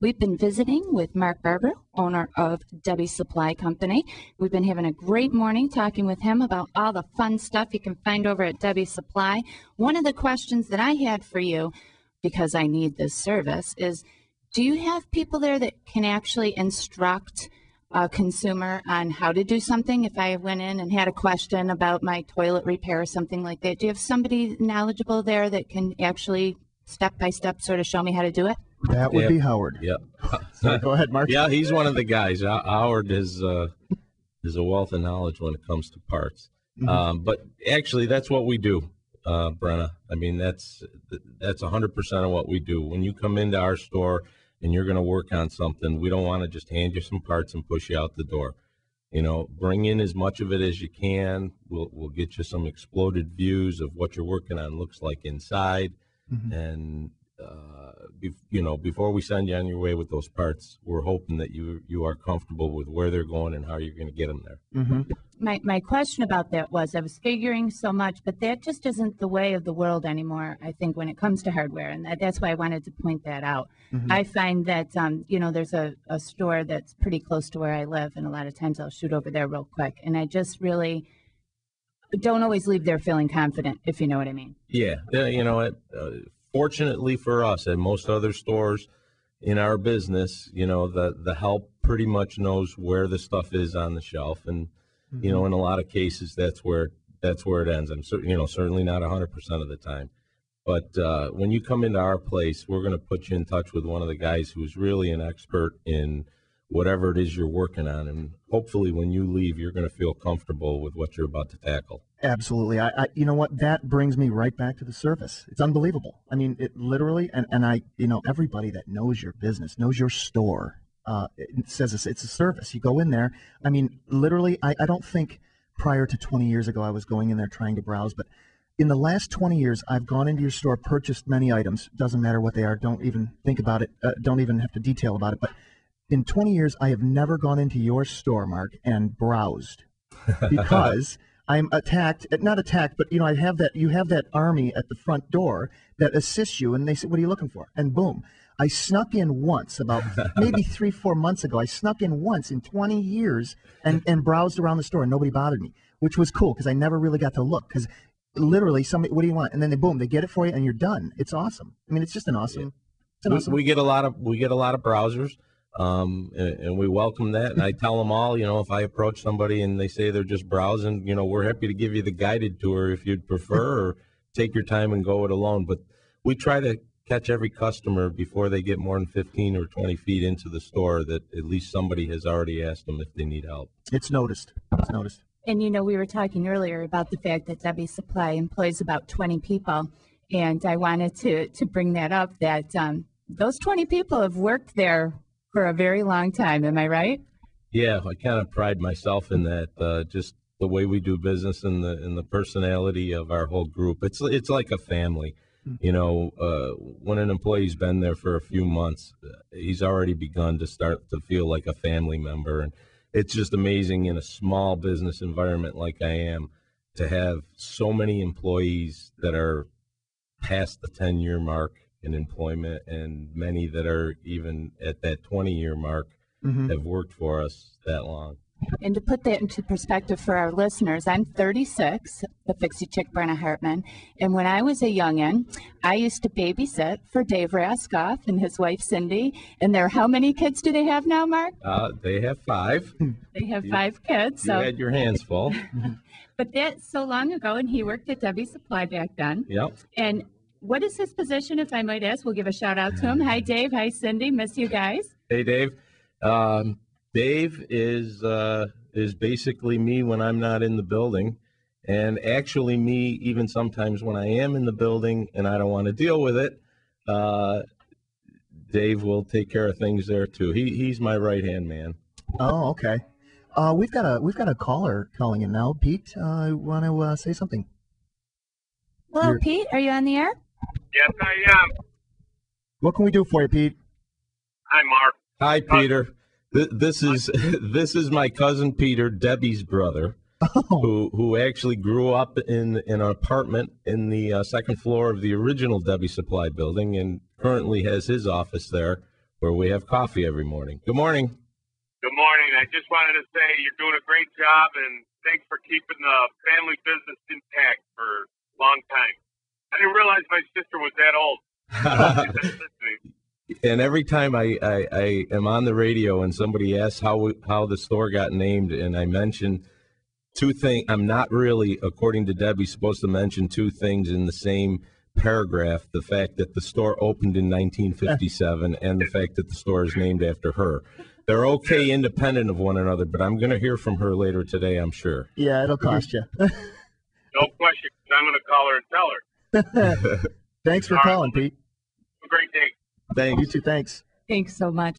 We've been visiting with Mark Barbero, owner of Debbie Supply Company. We've been having a great morning talking with him about all the fun stuff you can find over at Debbie Supply. One of the questions that I had for you, because I need this service, is do you have people there that can actually instruct a consumer on how to do something? If I went in and had a question about my toilet repair or something like that, do you have somebody knowledgeable there that can actually step by step sort of show me how to do it? That would be Howard. Yep. So go ahead, Mark. Yeah, he's one of the guys. Howard is a wealth of knowledge when it comes to parts. But actually, that's what we do, Brenna. I mean, that's 100% of what we do. When you come into our store and you're going to work on something, we don't want to just hand you some parts and push you out the door. You know, bring in as much of it as you can. We'll get you some exploded views of what you're working on looks like inside. And before we send you on your way with those parts, we're hoping that you are comfortable with where they're going and how you're going to get them there. My question about that was, I was figuring so much, but that just isn't the way of the world anymore, I think, when it comes to hardware, and that's why I wanted to point that out. I find that, there's a store that's pretty close to where I live, and a lot of times I'll shoot over there real quick, and I just really don't always leave there feeling confident, if you know what I mean. Yeah, fortunately for us, and most other stores in our business, the help pretty much knows where the stuff is on the shelf, and in a lot of cases that's where it ends. I'm certainly not 100% of the time, but when you come into our place, we're going to put you in touch with one of the guys who's really an expert in whatever it is you're working on, and hopefully when you leave, you're going to feel comfortable with what you're about to tackle. Absolutely. I you know what? That brings me right back to the service. It's unbelievable. I mean, it literally, and I, everybody that knows your business, knows your store, it says it's a service. You go in there. I mean, literally, I don't think prior to 20 years ago I was going in there trying to browse, but in the last 20 years, I've gone into your store, purchased many items. Doesn't matter what they are. Don't even think about it. Don't even have to detail about it. But in 20 years, I have never gone into your store, Mark, and browsed because I'm not attacked, but you have that army at the front door that assists you, and they say, "What are you looking for?" And boom, I snuck in once about maybe 3-4 months ago. I snuck in once in 20 years and browsed around the store, and nobody bothered me, which was cool because I never really got to look because literally somebody, what do you want? And then they get it for you, and you're done. It's awesome. I mean, it's just an awesome. Yeah. We get a lot of browsers. And we welcome that. And I tell them all, if I approach somebody and they say they're just browsing, we're happy to give you the guided tour if you'd prefer, or take your time and go it alone. But we try to catch every customer before they get more than 15 or 20 feet into the store, that at least somebody has already asked them if they need help. It's noticed. And, we were talking earlier about the fact that Debbie Supply employs about 20 people. And I wanted to bring that up, that those 20 people have worked there for a very long time. Am I right? Yeah, I kind of pride myself in that, just the way we do business and the personality of our whole group. It's like a family. When an employee's been there for a few months, he's already begun to start to feel like a family member. And it's just amazing in a small business environment like I am to have so many employees that are past the 10-year mark in employment, and many that are even at that 20-year mark have worked for us that long. And to put that into perspective for our listeners, I'm 36, the Fixie Chick Brenna Hartman, and when I was a youngin', I used to babysit for Dave Raskoff and his wife Cindy. And how many kids do they have now, Mark? They have 5. They have 5 kids. You had your hands full. But that's so long ago, and he worked at Debbie Supply back then. Yep. And what is his position, if I might ask? We'll give a shout out to him. Hi, Dave. Hi, Cindy. Miss you guys. Hey, Dave. Dave is basically me when I'm not in the building, and actually me even sometimes when I am in the building and I don't want to deal with it. Dave will take care of things there too. He's my right-hand man. Oh, okay. We've got a caller calling in now. Pete, want to say something? Hello, Pete. Are you on the air? Yes, I am. What can we do for you, Pete? Hi, Mark. Hi, Peter. This is my cousin Peter, Debbie's brother, who actually grew up in an apartment in the second floor of the original Debbie Supply building, and currently has his office there, where we have coffee every morning. Good morning. Good morning. I just wanted to say you're doing a great job, and thanks for keeping the family business intact for a long time. I didn't realize my sister was that old. And every time I am on the radio and somebody asks how the store got named, and I mention two things, I'm not really, according to Debbie, supposed to mention two things in the same paragraph: the fact that the store opened in 1957 and the fact that the store is named after her. They're okay independent of one another, but I'm going to hear from her later today, I'm sure. Yeah, it'll cost you. No question, 'cause I'm going to call her and tell her. Thanks for calling, Pete. Have a great day. Thanks. You too, thanks. Thanks so much.